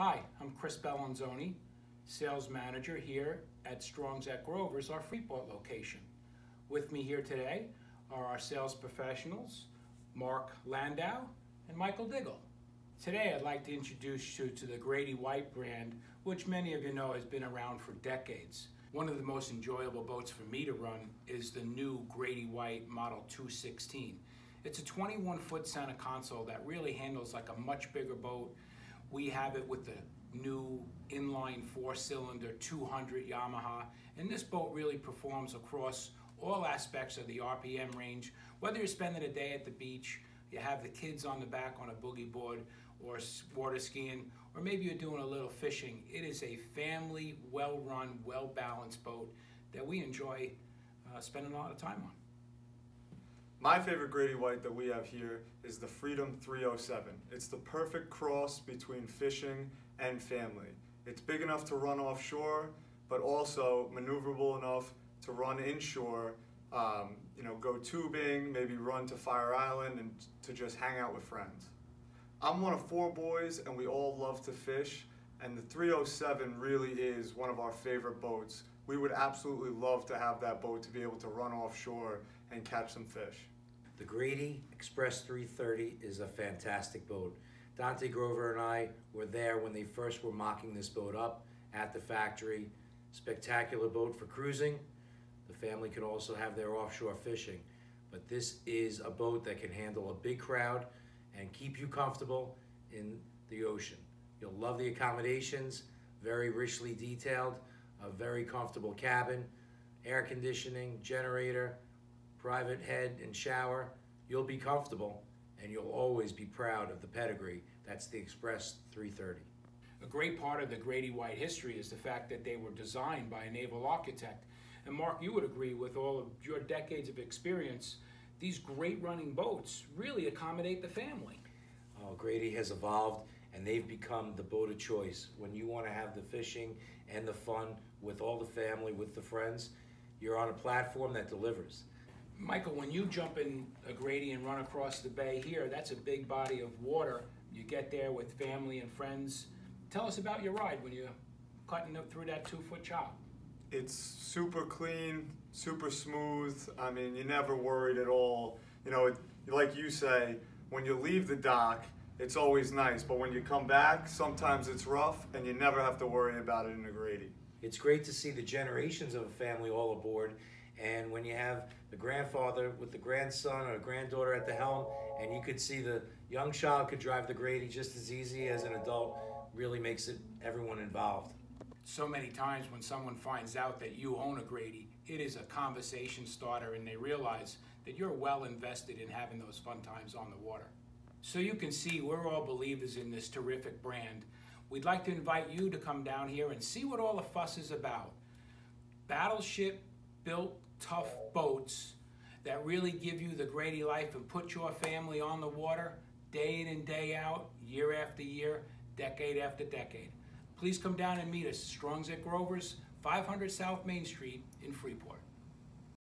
Hi, I'm Chris Bellanzoni, Sales Manager here at Strong's at Grover's, our Freeport location. With me here today are our sales professionals, Mark Landau and Michael Diggle. Today I'd like to introduce you to the Grady White brand, which many of you know has been around for decades. One of the most enjoyable boats for me to run is the new Grady White Model 216. It's a 21-foot center console that really handles like a much bigger boat. We have it with the new inline 4-cylinder 200 Yamaha, and this boat really performs across all aspects of the RPM range. Whether you're spending a day at the beach, you have the kids on the back on a boogie board, or water skiing, or maybe you're doing a little fishing, it is a family, well-run, well-balanced boat that we enjoy spending a lot of time on. My favorite Grady White that we have here is the Freedom 307. It's the perfect cross between fishing and family. It's big enough to run offshore, but also maneuverable enough to run inshore, go tubing, maybe run to Fire Island, and to just hang out with friends. I'm one of 4 boys, and we all love to fish, and the 307 really is one of our favorite boats. We would absolutely love to have that boat to be able to run offshore and catch some fish. The Grady Express 330 is a fantastic boat. Dante Grover and I were there when they first were mocking this boat up at the factory. Spectacular boat for cruising. The family can also have their offshore fishing. But this is a boat that can handle a big crowd and keep you comfortable in the ocean. You'll love the accommodations, very richly detailed, a very comfortable cabin, air conditioning, generator, private head and shower. You'll be comfortable, and you'll always be proud of the pedigree. That's the Express 330. A great part of the Grady White history is the fact that they were designed by a naval architect. And Mark, you would agree with all of your decades of experience, these great running boats really accommodate the family. Grady has evolved, and they've become the boat of choice. When you want to have the fishing and the fun with all the family, with the friends, you're on a platform that delivers. Michael, when you jump in a Grady and run across the bay here, that's a big body of water. You get there with family and friends. Tell us about your ride when you're cutting up through that 2-foot chop. It's super clean, super smooth. I mean, you're never worried at all. Like you say, when you leave the dock, it's always nice, but when you come back, sometimes it's rough, and you never have to worry about it in a Grady. It's great to see the generations of a family all aboard, and when you have the grandfather with the grandson or granddaughter at the helm, and you could see the young child could drive the Grady just as easy as an adult, really makes it everyone involved. So many times when someone finds out that you own a Grady, it is a conversation starter, and they realize that you're well invested in having those fun times on the water. So you can see we're all believers in this terrific brand. We'd like to invite you to come down here and see what all the fuss is about. Battleship-built tough boats that really give you the Grady life and put your family on the water day in and day out, year after year, decade after decade. Please come down and meet us, Strong's at Grover's, 500 South Main Street in Freeport.